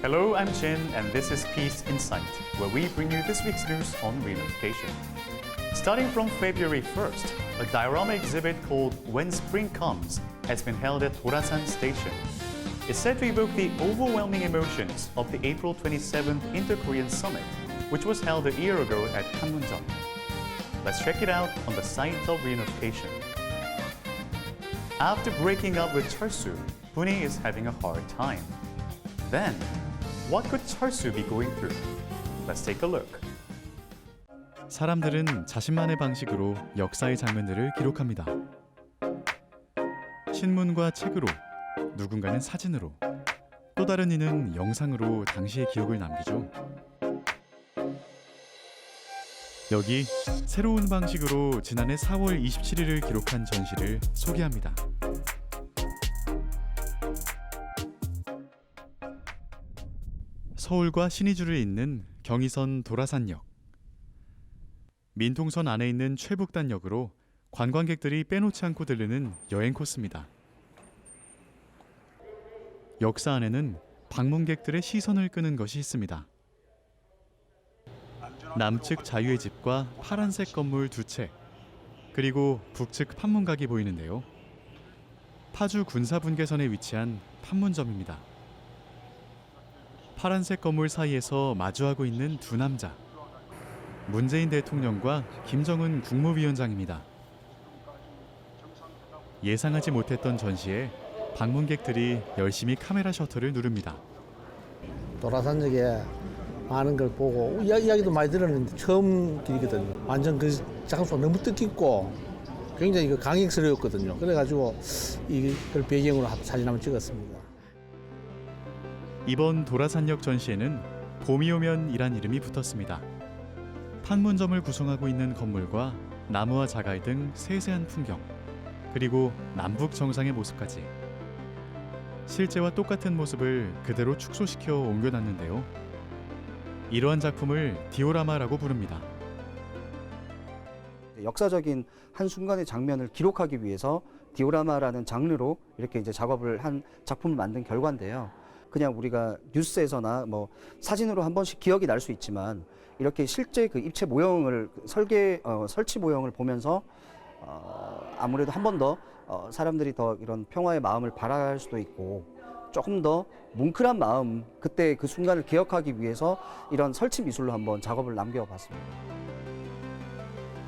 Hello, I'm Jin, and this is Peace Insight, where we bring you this week's news on reunification. Starting from February 1st, a diorama exhibit called When Spring Comes has been held at Dorasan Station. It's said to evoke the overwhelming emotions of the April 27th Inter-Korean Summit, which was held a year ago at Panmunjom. Let's check it out on the site of reunification. After breaking up with Cheolsu, Bunhee is having a hard time. Then, what could Cheolsu be going through? Let's take a look. 사람들은 자신만의 방식으로 역사의 장면들을 기록합니다. 신문과 책으로, 누군가는 사진으로, 또 다른 이는 영상으로 당시의 기억을 남기죠. 여기 새로운 방식으로 지난해 4월 27일을 기록한 전시를 소개합니다. 서울과 신의주를 잇는 경의선 도라산역. 민통선 안에 있는 최북단역으로 관광객들이 빼놓지 않고 들르는 여행 코스입니다. 역사 안에는 방문객들의 시선을 끄는 것이 있습니다. 남측 자유의 집과 파란색 건물 2채, 그리고 북측 판문각이 보이는데요. 파주 군사분계선에 위치한 판문점입니다. 파란색 건물 사이에서 마주하고 있는 두 남자. 문재인 대통령과 김정은 국무위원장입니다. 예상하지 못했던 전시에 방문객들이 열심히 카메라 셔터를 누릅니다. 도라산역에 많은 걸 보고 이야기도 많이 들었는데 처음 길이거든요. 완전 그 장소가 너무 뜻깊고 굉장히 강익스러웠거든요. 그래가지고 이걸 배경으로 사진 한번 찍었습니다. 이번 도라산역 전시에는 봄이 오면이란 이름이 붙었습니다. 판문점을 구성하고 있는 건물과 나무와 자갈 등 세세한 풍경, 그리고 남북 정상의 모습까지 실제와 똑같은 모습을 그대로 축소시켜 옮겨놨는데요. 이러한 작품을 디오라마라고 부릅니다. 역사적인 한순간의 장면을 기록하기 위해서 디오라마라는 장르로 이렇게 이제 작업을 한 작품을 만든 결과인데요. 그냥 우리가 뉴스에서나 뭐 사진으로 한 번씩 기억이 날 수 있지만 이렇게 실제 그 입체 모형을 설치 모형을 보면서 아무래도 한 번 더 사람들이 더 이런 평화의 마음을 바랄 수도 있고 조금 더 뭉클한 마음, 그때 그 순간을 기억하기 위해서 이런 설치 미술로 한번 작업을 남겨봤습니다.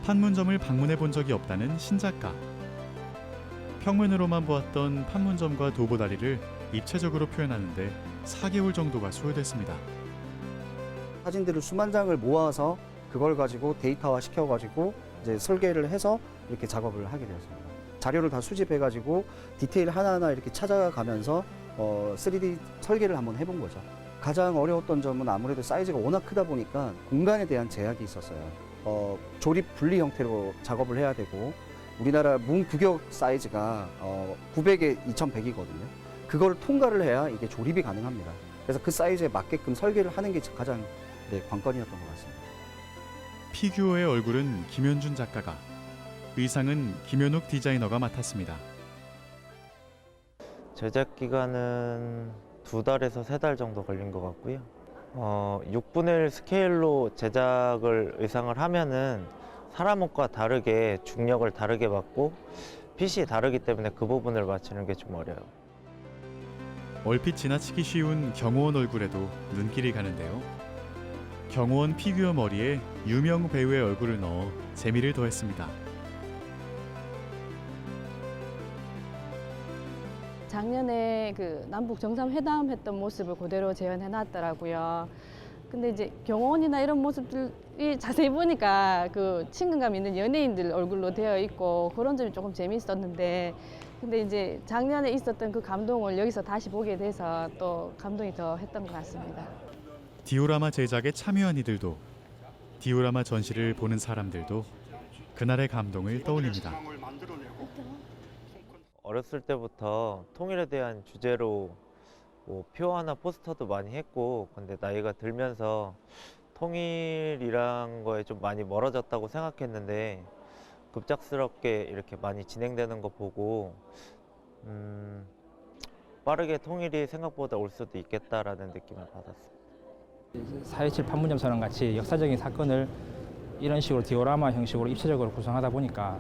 판문점을 방문해 본 적이 없다는 신작가. 평면으로만 보았던 판문점과 도보다리를 입체적으로 표현하는데 4개월 정도가 소요됐습니다. 사진들을 수만 장을 모아서 그걸 가지고 데이터화 시켜가지고 이제 설계를 해서 이렇게 작업을 하게 되었습니다. 자료를 다 수집해가지고 디테일 하나하나 이렇게 찾아가면서 3D 설계를 한번 해본 거죠. 가장 어려웠던 점은 아무래도 사이즈가 워낙 크다 보니까 공간에 대한 제약이 있었어요. 조립 분리 형태로 작업을 해야 되고 우리나라 문구격 사이즈가 900에 2100이거든요. 그걸 통과를 해야 이게 조립이 가능합니다. 그래서 그 사이즈에 맞게끔 설계를 하는 게 가장 관건이었던 것 같습니다. 피규어의 얼굴은 김현준 작가가, 의상은 김현욱 디자이너가 맡았습니다. 제작 기간은 2달에서 3달 정도 걸린 것 같고요. 6분의 1 스케일로 제작을 의상을 하면은 사람 옷과 다르게 중력을 다르게 받고 핏이 다르기 때문에 그 부분을 맞추는 게 좀 어려워요. 얼핏 지나치기 쉬운 경호원 얼굴에도 눈길이 가는데요. 경호원 피규어 머리에 유명 배우의 얼굴을 넣어 재미를 더했습니다. 작년에 그 남북 정상회담 했던 모습을 그대로 재현해 놨더라고요. 근데 이제 경호원이나 이런 모습들이 자세히 보니까 그 친근감 있는 연예인들 얼굴로 되어 있고 그런 점이 조금 재미있었는데, 근데 이제 작년에 있었던 그 감동을 여기서 다시 보게 돼서 또 감동이 더 했던 것 같습니다. 디오라마 제작에 참여한 이들도, 디오라마 전시를 보는 사람들도 그날의 감동을 떠올립니다. 어렸을 때부터 통일에 대한 주제로 뭐 표어나 포스터도 많이 했고, 근데 나이가 들면서 통일이란 거에 좀 많이 멀어졌다고 생각했는데 급작스럽게 이렇게 많이 진행되는 거 보고 빠르게 통일이 생각보다 올 수도 있겠다라는 느낌을 받았습니다. 4.27 판문점 선언 같이 역사적인 사건을 이런 식으로 디오라마 형식으로 입체적으로 구성하다 보니까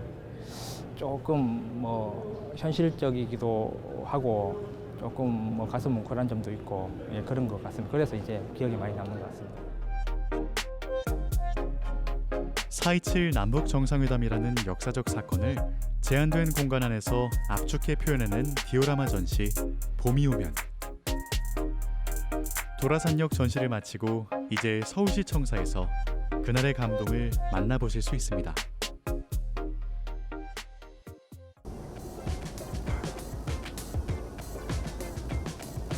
조금 뭐 현실적이기도 하고 조금 뭐 가슴 뭉클한 점도 있고 예, 그런 것 같습니다. 그래서 이제 기억이 많이 남는 것 같습니다. 4.27 남북 정상회담이라는 역사적 사건을 제한된 공간 안에서 압축해 표현해낸 디오라마 전시 봄이 오면. 도라산역 전시를 마치고 이제 서울시 청사에서 그날의 감동을 만나보실 수 있습니다.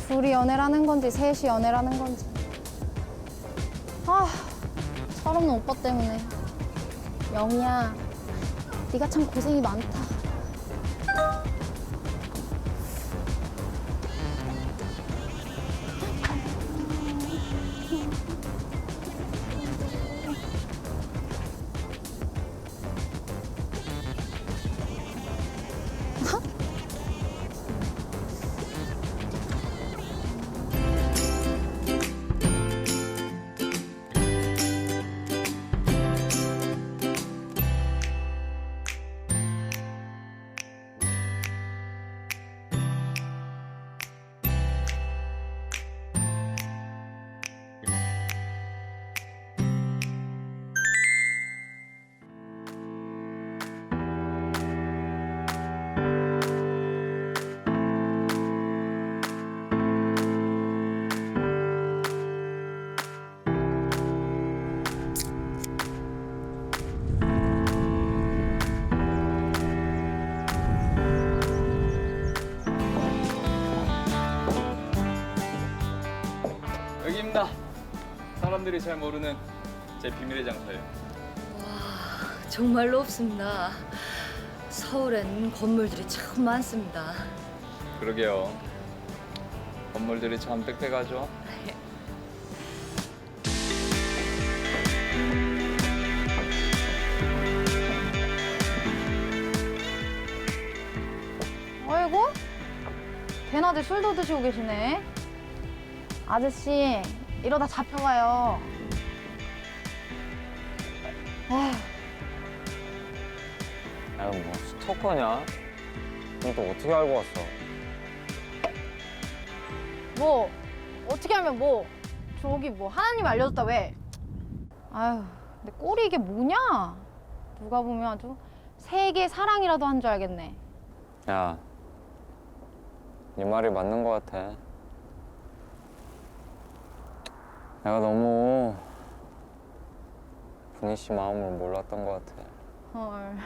둘이 연애라는 건지 셋이 연애라는 건지. 아, 철없는 오빠 때문에. 영희야, 네가 참 고생이 많다. 여기입니다. 사람들이 잘 모르는 제 비밀의 장소예요. 와, 정말로 없습니다. 서울엔 건물들이 참 많습니다. 그러게요. 건물들이 참 빽빽하죠. 아이고, 대낮에 술도 드시고 계시네. 아저씨, 이러다 잡혀가요. 에휴, 야, 뭐 스토커냐? 너 또 어떻게 알고 왔어? 뭐, 어떻게 하면 뭐. 저기 뭐 하나님 알려줬다 왜. 아유, 근데 꼴이 이게 뭐냐? 누가 보면 아주 세계 사랑이라도 한 줄 알겠네. 야, 네 말이 맞는 것 같아. 내가 너무 분희 씨 마음을 몰랐던 것 같아. 헐.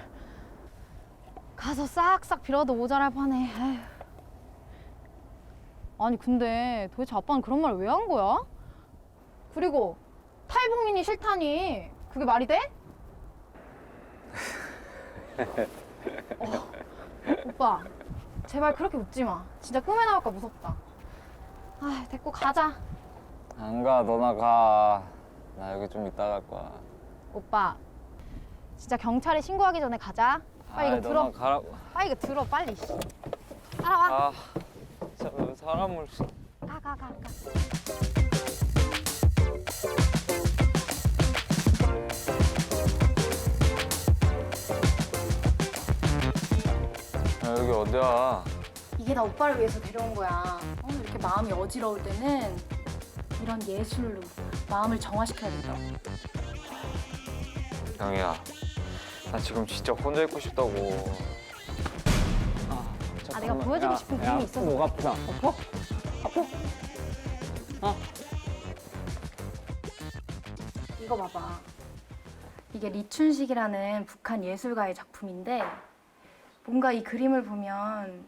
가서 싹싹 빌어도 모자랄 판에. 에휴. 아니 근데 도대체 아빠는 그런 말 왜 한 거야? 그리고 탈북민이 싫다니 그게 말이 돼? 오빠 제발 그렇게 웃지 마. 진짜 꿈에 나올까 무섭다. 아, 됐고 가자. 안 가, 너나 가. 나 여기 좀 이따 갈 거야. 오빠 진짜 경찰에 신고하기 전에 가자. 빨리 이거 들어. 너나 가라고. 빨리 이거 들어 빨리. 따라와. 아, 진짜 너 사람을. 가. 야, 여기 어디야? 이게 다 오빠를 위해서 데려온 거야. 이렇게 마음이 어지러울 때는 이런 예술로 마음을 정화시켜야 된다고. 영희야, 나 지금 진짜 혼자 있고 싶다고. 아, 내가 보여주고 싶은 그림이 있어서. 목 아프다. 아파? 이거 봐봐. 이게 리춘식이라는 북한 예술가의 작품인데 뭔가 이 그림을 보면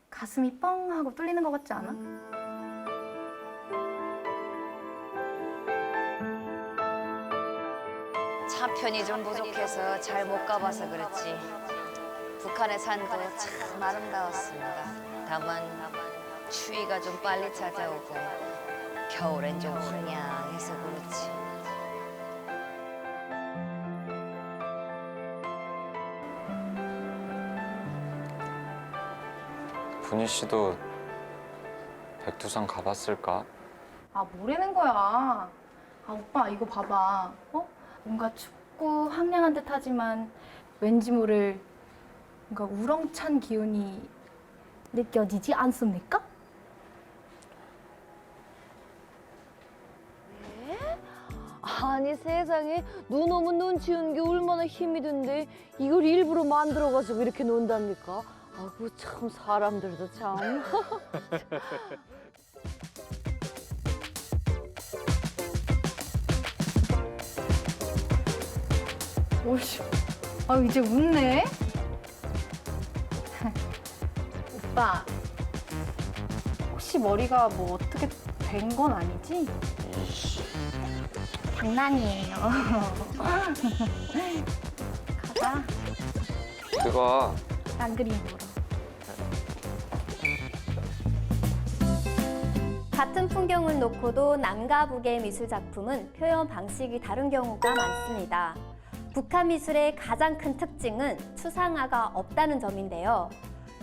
가슴이 뻥 하고 뚫리는 것 같지 않아? 차편이 좀 부족해서 잘 못 가봐서 그렇지. 북한의 산도 참 아름다웠습니다. 다만 추위가 좀 빨리 찾아오고 겨울엔 좀 황량해서 그렇지. 분희 씨도 백두산 가봤을까? 아, 뭐라는 거야. 아, 오빠 이거 봐봐. 어? 뭔가 춥고 황량한 듯하지만 왠지 모를 뭔가 우렁찬 기운이 느껴지지 않습니까? 아니 세상에 눈 오면 눈 치우는 게 얼마나 힘이 든데 이걸 일부러 만들어가지고 이렇게 논답니까? 아구 참 사람들도 참. 오씨, 아 이제 웃네. 오빠, 혹시 머리가 뭐 어떻게 된 건 아니지? 이씨. 장난이에요. 가자. 그가 딴 그림 보러. 같은 풍경을 놓고도 남과 북의 미술 작품은 표현 방식이 다른 경우가 많습니다. 북한 미술의 가장 큰 특징은 추상화가 없다는 점인데요.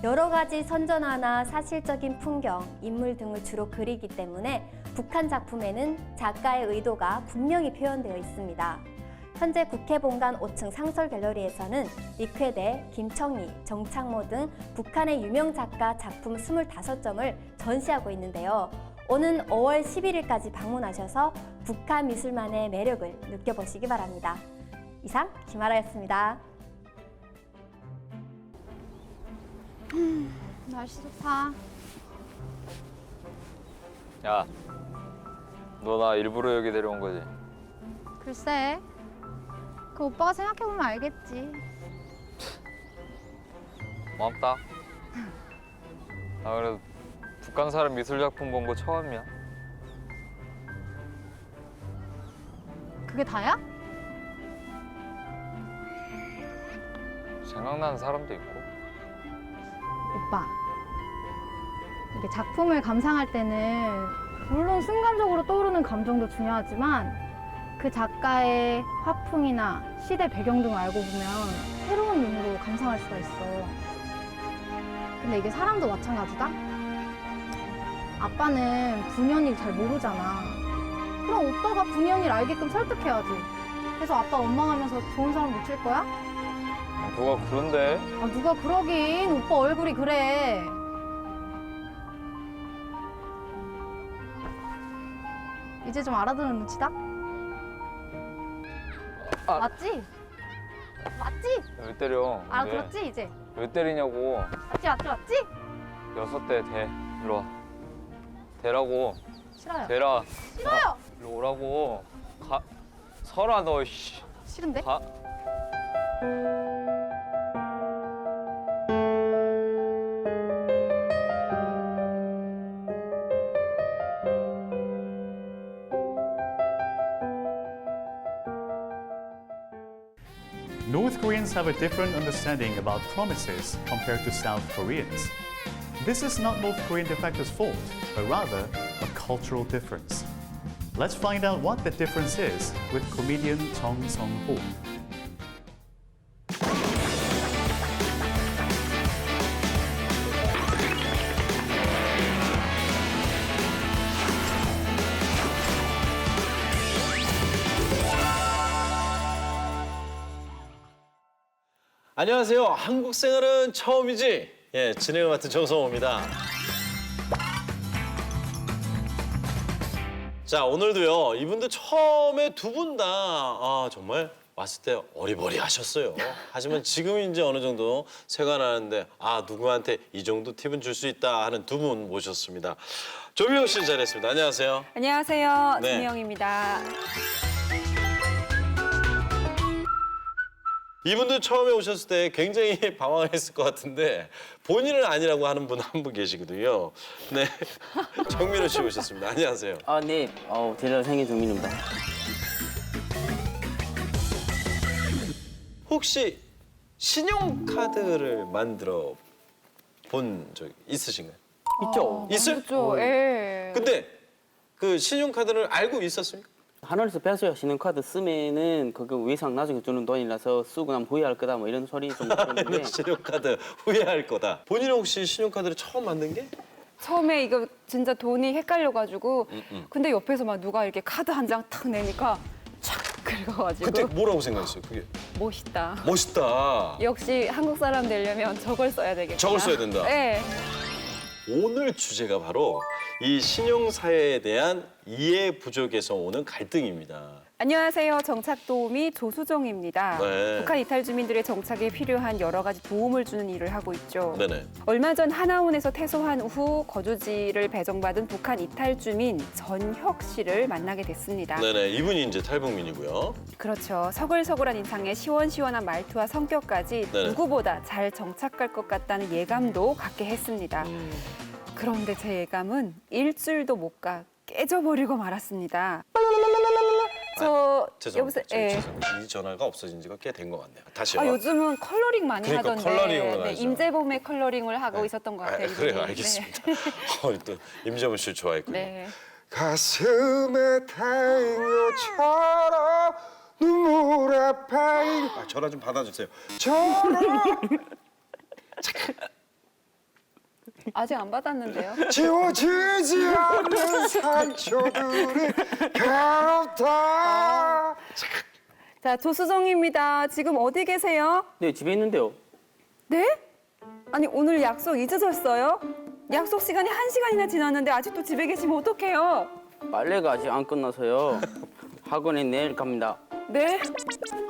여러 가지 선전화나 사실적인 풍경, 인물 등을 주로 그리기 때문에 북한 작품에는 작가의 의도가 분명히 표현되어 있습니다. 현재 국회본관 5층 상설 갤러리에서는 리퀘대, 김청리, 정창모 등 북한의 유명 작가 작품 25점을 전시하고 있는데요. 오는 5월 11일까지 방문하셔서 북한 미술만의 매력을 느껴보시기 바랍니다. 이상 김아라였습니다. 날씨 좋다. 야, 너 나 일부러 여기 데려온 거지? 글쎄, 그 오빠가 생각해보면 알겠지. 고맙다. 아, 그래도 북한 사람 미술 작품 본 거 처음이야. 그게 다야? 생각나는 사람도 있고. 오빠, 이게 작품을 감상할 때는 물론 순간적으로 떠오르는 감정도 중요하지만 그 작가의 화풍이나 시대 배경 등을 알고 보면 새로운 눈으로 감상할 수가 있어. 근데 이게 사람도 마찬가지다? 아빠는 분연일 잘 모르잖아. 그럼 오빠가 분연일 알게끔 설득해야지. 그래서 아빠 원망하면서 좋은 사람 놓칠 거야? 누가 그런데? 아, 누가 그러긴. 오빠 얼굴이 그래. 이제 좀 알아듣는 눈치다? 아. 맞지? 맞지? 왜 때려? 근데? 알아들었지 이제? 왜 때리냐고. 맞지? 6대 대. 일로 와. 대라고. 싫어요. 대라. 싫어요. 일로 오라고. 가. 서라 너. 씨. 싫은데? 가. North Koreans have a different understanding about promises compared to South Koreans. This is not North Korean defectors' fault, but rather a cultural difference. Let's find out what the difference is with comedian Chung Sung-ho. 안녕하세요. 한국 생활은 처음이지? 예, 진행을 맡은 정성호입니다. 자, 오늘도요. 이분들 처음에 두 분 다 정말 왔을 때 어리버리 하셨어요. 하지만 지금 이제 어느 정도 새가 나는데 누구한테 이 정도 팁은 줄 수 있다 하는 두 분 모셨습니다. 조미영 씨 자리했습니다. 안녕하세요. 안녕하세요. 네. 조미영입니다. 이분들 처음에 오셨을 때 굉장히 방황했을 것 같은데 본인은 아니라고 하는 분 한 분 계시거든요. 네, 정민호 씨 오셨습니다. 안녕하세요. 네. 디자이너 생긴 정민호입니다. 혹시 신용카드를 만들어 본 적 있으신가요? 있죠. 있어요? 그렇죠. 예. 근데 그 신용카드를 알고 있었습니까? 하늘에서 배웠어요. 신용카드 쓰면은 그거 외상 나중에 주는 돈이라서 쓰고 나면 후회할 거다 뭐 이런 소리 좀 들었는데 신용카드 후회할 거다. 본인은 혹시 신용카드를 처음 만든 게? 처음에 이거 진짜 돈이 헷갈려가지고 근데 옆에서 막 누가 이렇게 카드 한 장 탁 내니까 촥 긁어가지고 그때 뭐라고 생각했어요? 그게 멋있다. 멋있다. 역시 한국 사람 되려면 저걸 써야 되겠다. 저걸 써야 된다. 네. 오늘 주제가 바로 이 신용사회에 대한 이해 부족에서 오는 갈등입니다. 안녕하세요. 정착도우미 조수정입니다. 네. 북한 이탈 주민들의 정착에 필요한 여러 가지 도움을 주는 일을 하고 있죠. 네네. 얼마 전 하나원에서 퇴소한 후 거주지를 배정받은 북한 이탈 주민 전혁 씨를 만나게 됐습니다. 네네. 이분이 이제 탈북민이고요. 그렇죠. 서글서글한 인상에 시원시원한 말투와 성격까지 네네. 누구보다 잘 정착할 것 같다는 예감도 갖게 했습니다. 그런데 제 예감은 일주일도 못 가 깨져버리고 말았습니다. 죄송합니다. 예. 이 전화가 없어진 지가 꽤 된 것 같네요. 다시요. 요즘은 컬러링 많이 그러니까 하던데 컬러링으로 하죠. 임재범의 컬러링을 하고 있었던 것 같아요. 그래요. 이분이. 알겠습니다. 또 임재범 씨를 좋아했군요. 네. 가슴에 닿은 것처럼 눈물 아파이. 전화 좀 받아주세요. 아직 안 받았는데요. 지워지지 않는 상처들이 괴롭다. 자, 조수정입니다. 지금 어디 계세요? 네, 집에 있는데요. 네? 아니 오늘 약속 잊으셨어요? 약속 시간이 1시간이나 지났는데 아직도 집에 계시면 어떡해요? 빨래가 아직 안 끝나서요. 학원에 내일 갑니다. 네?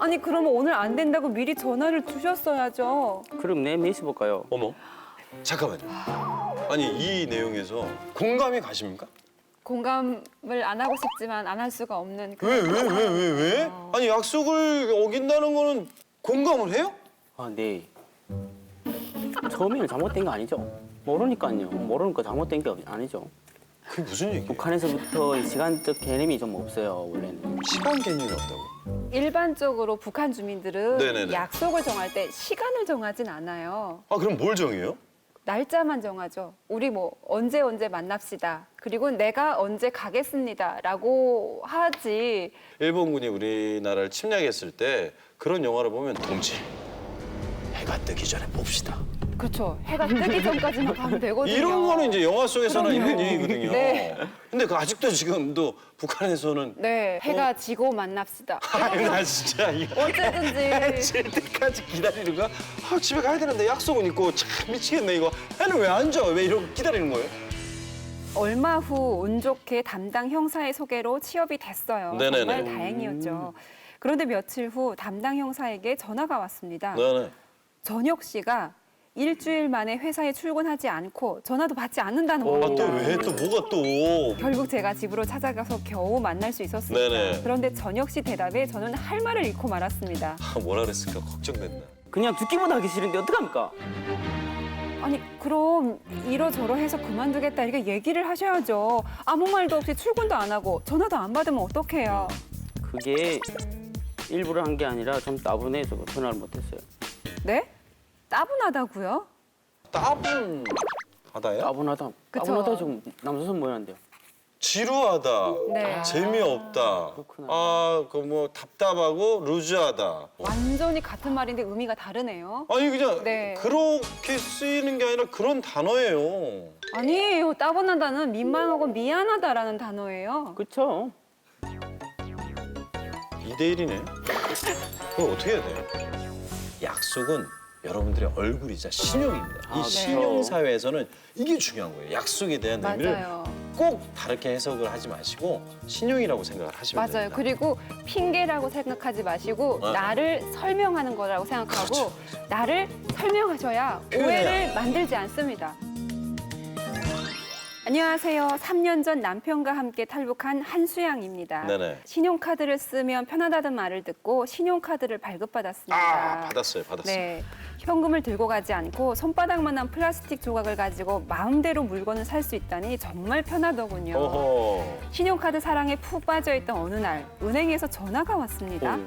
아니 그러면 오늘 안 된다고 미리 전화를 주셨어야죠. 그럼 내일 몇 시 볼까요? 어머, 잠깐만요. 아니 이 내용에서 공감이 가십니까? 공감을 안 하고 싶지만 안 할 수가 없는 왜? 아니 약속을 어긴다는 거는 공감을 해요? 아, 네. 처음에는 잘못된 거 아니죠? 모르니까요. 모르니까 잘못된 게 아니죠. 그게 무슨 얘기예요? 북한에서부터 이 시간적 개념이 좀 없어요, 원래는. 시간 개념이 없다고? 일반적으로 북한 주민들은 네네네. 약속을 정할 때 시간을 정하진 않아요. 아 그럼 뭘 정해요? 날짜만 정하죠. 우리 뭐 언제 만납시다. 그리고 내가 언제 가겠습니다라고 하지. 일본군이 우리나라를 침략했을 때 그런 영화를 보면 동지 해가 뜨기 전에 봅시다. 그렇죠. 해가 뜨기 전까지만 가면 되거든요. 이런 거는 이제 영화 속에서는 그럼요. 있는 얘기거든요. 네. 근데 그 아직도 지금도 북한에서는 네, 해가 지고 만납시다. 아니 나 진짜 이거 언제든지. 해 질 때까지 기다리는 거야? 아, 집에 가야 되는데 약속은 있고 참 미치겠네 이거. 해는 왜 안 줘? 왜 이러고 기다리는 거예요? 얼마 후 운 좋게 담당 형사의 소개로 취업이 됐어요. 네네네. 정말 다행이었죠. 그런데 며칠 후 담당 형사에게 전화가 왔습니다. 네네. 전혁 씨가 일주일 만에 회사에 출근하지 않고 전화도 받지 않는다는 아, 겁니다. 또 왜? 또 뭐가 또? 결국 제가 집으로 찾아가서 겨우 만날 수 있었습니다. 네네. 그런데 전혁 씨 대답에 저는 할 말을 잃고 말았습니다. 아, 뭐라 그랬을까 걱정된다. 그냥 죽기보다 하기 싫은데 어떡합니까? 아니 그럼 이러저러 해서 그만두겠다 이렇게 얘기를 하셔야죠. 아무 말도 없이 출근도 안 하고 전화도 안 받으면 어떡해요. 그게 일부러 한 게 아니라 좀 따분해서 전화를 못했어요. 네? 따분하다고요? 따분하다요? 따분하다. 그쵸. 따분하다 좀 남서선 뭐였는데요? 지루하다. 네. 재미없다. 그렇구나. 아, 그 뭐 답답하고 루즈하다. 완전히 같은 말인데 의미가 다르네요. 아니 그냥 네. 그렇게 쓰이는 게 아니라 그런 단어예요. 아니에요. 따분하다는 민망하고 미안하다라는 단어예요. 그렇죠. 2대1이네. 그걸 어떻게 해야 돼요? 약속은 여러분들의 얼굴이자 신용입니다. 아, 이 네. 신용 사회에서는 이게 중요한 거예요. 약속에 대한 의미를 맞아요. 꼭 다르게 해석을 하지 마시고 신용이라고 생각을 하시면 맞아요. 됩니다. 그리고 핑계라고 생각하지 마시고 맞아요. 나를 설명하는 거라고 생각하고 그렇죠. 나를 설명하셔야 표현해야. 오해를 만들지 않습니다. 안녕하세요. 3년 전 남편과 함께 탈북한 한수양입니다. 네네. 신용카드를 쓰면 편하다는 말을 듣고 신용카드를 발급받았습니다. 아, 받았어요. 네. 현금을 들고 가지 않고 손바닥만한 플라스틱 조각을 가지고 마음대로 물건을 살 수 있다니 정말 편하더군요. 어허. 신용카드 사랑에 푹 빠져있던 어느 날 은행에서 전화가 왔습니다.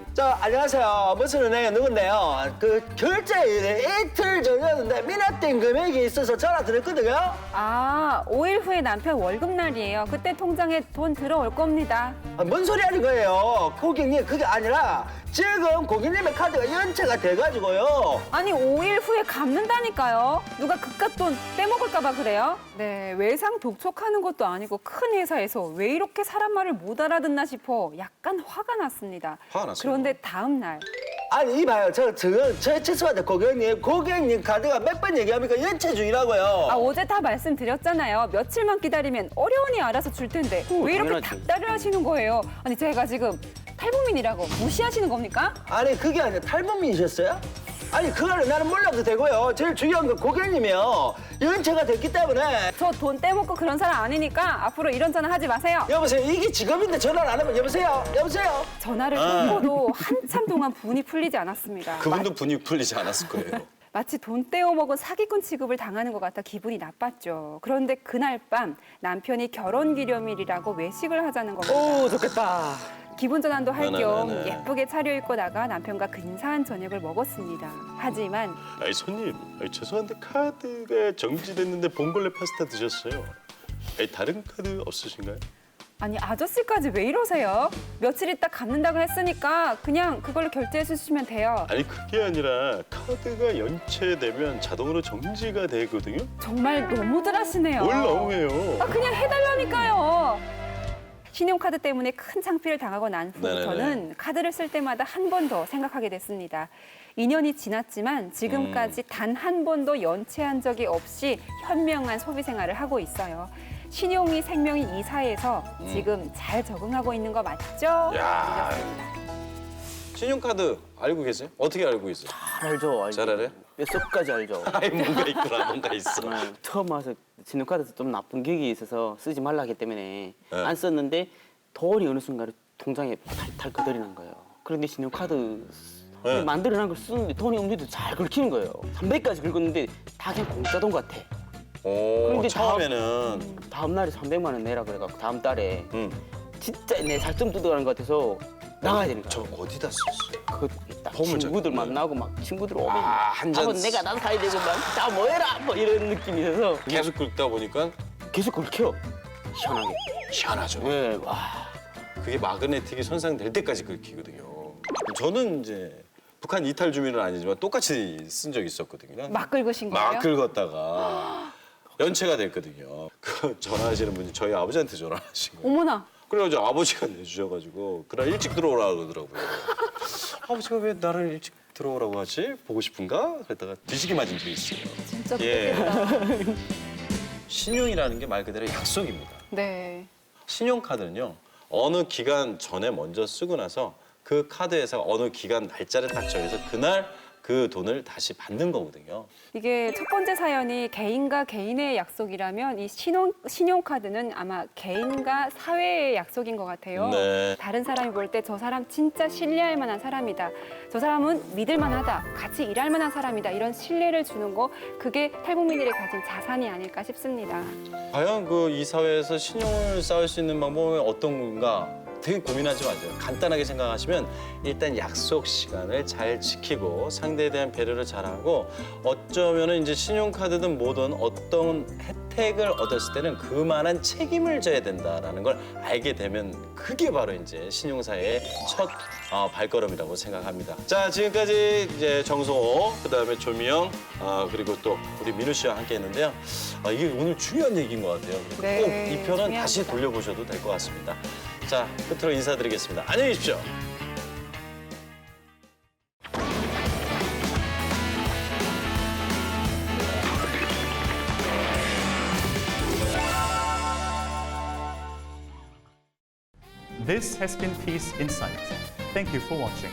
안녕하세요. 무슨 은행의 누군데요? 그 결제일이 이틀 전이었는데 미납된 금액이 있어서 전화 드렸거든요. 아, 5일 후에 남편 월급날이에요. 그때 통장에 돈 들어올 겁니다. 뭔 소리 하는 거예요? 고객님, 그게 아니라 지금 고객님의 카드가 연체가 돼가지고요. 아니 5일 후에 갚는다니까요. 누가 그깟 돈 떼먹을까 봐 그래요? 네, 외상 독촉하는 것도 아니고 큰 회사에서 왜 이렇게 사람 말을 못 알아듣나 싶어 약간 화가 났습니다. 화가 났어요? 그런데 다음 날 아니 이봐요, 저 죄송한데 고객님 카드가 몇 번 얘기합니까? 연체 중이라고요. 어제 다 말씀드렸잖아요. 며칠만 기다리면 어려운이 알아서 줄 텐데 왜 이렇게 당연하지. 닥달을 하시는 거예요? 아니 제가 지금 탈북민이라고 무시하시는 겁니까? 아니 그게 아니라 탈북민이셨어요? 아니 그거는 나는 몰라도 되고요. 제일 중요한 건 고객님이요. 연체가 됐기 때문에. 저 돈 떼먹고 그런 사람 아니니까 앞으로 이런 전화 하지 마세요. 여보세요, 이게 직업인데 전화를 안 하면 여보세요? 전화를 끊고도 한참 동안 분이 풀리지 않았습니다. 그분도 분이 풀리지 않았을 거예요. 마치 돈 떼어먹은 사기꾼 취급을 당하는 것 같아 기분이 나빴죠. 그런데 그날 밤 남편이 결혼기념일이라고 외식을 하자는 겁니다. 오, 좋겠다. 기분 전환도 할 겸 네네네. 예쁘게 차려입고 나가 남편과 근사한 저녁을 먹었습니다. 하지만 아니 손님, 죄송한데 카드가 정지됐는데 봉골레 파스타 드셨어요. 다른 카드 없으신가요? 아니 아저씨까지 왜 이러세요? 며칠 있다 갚는다고 했으니까 그냥 그걸로 결제해 주시면 돼요. 아니 그게 아니라 카드가 연체되면 자동으로 정지가 되거든요. 정말 너무들 하시네요. 뭘 너무해요. 그냥 해달라니까요. 신용카드 때문에 큰 창피를 당하고 난 후부터는 네네네. 카드를 쓸 때마다 한 번 더 생각하게 됐습니다. 2년이 지났지만 지금까지 단 한 번도 연체한 적이 없이 현명한 소비 생활을 하고 있어요. 신용이 생명이 이 사회에서 지금 잘 적응하고 있는 거 맞죠? 야. 드렸습니다. 신용카드 알고 계세요? 어떻게 알고 있어요? 잘 알죠. 잘 알아요? 몇 석까지 알죠. 아이 뭔가 있구나, 뭔가 있어. 네, 처음 와서 신용카드 좀 나쁜 기억이 있어서 쓰지 말라 하기 때문에 네. 안 썼는데 돈이 어느 순간에 통장에 탈탈 거들이 난 거예요. 그런데 신용카드 네. 만들어놓은 걸 쓰는데 돈이 없는데도 잘 긁히는 거예요. 300까지 긁었는데 다 그냥 공짜 돈 같아. 오, 그런데 처음에는 다음 날에 300만 원 내라 그래갖고 다음 달에 진짜 내 살점 뜯어가는 것 같아서 나가야 되는 거야. 저 어디다 썼어요? 딱 보물찾기. 친구들 만나고 막 친구들 오면 한 잔 내가 난 사야 되고 막다 뭐해라 뭐 이런 느낌이 있어서 계속 긁다 보니까 계속 긁혀. 시원하게. 희한하죠. 네, 와. 그게 마그네틱이 손상될 때까지 긁히거든요. 저는 이제 북한 이탈 주민은 아니지만 똑같이 쓴 적이 있었거든요. 막 긁으신 거예요? 막 긁었다가 연체가 됐거든요. 그 전화하시는 분이 저희 아버지한테 전화하신 거예요. 어머나. 그래가지고 아버지가 내주셔가지고 그날 일찍 들어오라 그러더라고요. 아버지가 왜 나를 일찍 들어오라고 하지? 보고 싶은가? 그랬다가 뒤지기 맞은 적이 있어요. 진짜 예. 그렇겠다. 신용이라는 게 말 그대로 약속입니다. 네. 신용카드는요. 어느 기간 전에 먼저 쓰고 나서 그 카드 회사가 어느 기간 날짜를 딱 정해서 그날 그 돈을 다시 받는 거거든요. 이게 첫 번째 사연이 개인과 개인의 약속이라면 이 신용카드는 아마 개인과 사회의 약속인 것 같아요. 네. 다른 사람이 볼 때 저 사람 진짜 신뢰할 만한 사람이다. 저 사람은 믿을 만하다. 같이 일할 만한 사람이다. 이런 신뢰를 주는 거 그게 탈북민들이 가진 자산이 아닐까 싶습니다. 과연 그 이 사회에서 신용을 쌓을 수 있는 방법은 어떤 건가? 되게 고민하지 마세요. 간단하게 생각하시면 일단 약속 시간을 잘 지키고 상대에 대한 배려를 잘하고 어쩌면은 이제 신용카드든 뭐든 어떤 혜택을 얻었을 때는 그만한 책임을 져야 된다라는 걸 알게 되면 그게 바로 이제 신용사의 첫 발걸음이라고 생각합니다. 자, 지금까지 이제 정성호, 그다음에 조미영, 그리고 또 우리 민우 씨와 함께했는데요. 이게 오늘 중요한 얘기인 것 같아요. 네, 꼭 이 편은 중요합니다. 다시 돌려보셔도 될 것 같습니다. 자, 끝으로 인사드리겠습니다. 안녕히 계십시오. This has been Peace Insight. Thank you for watching.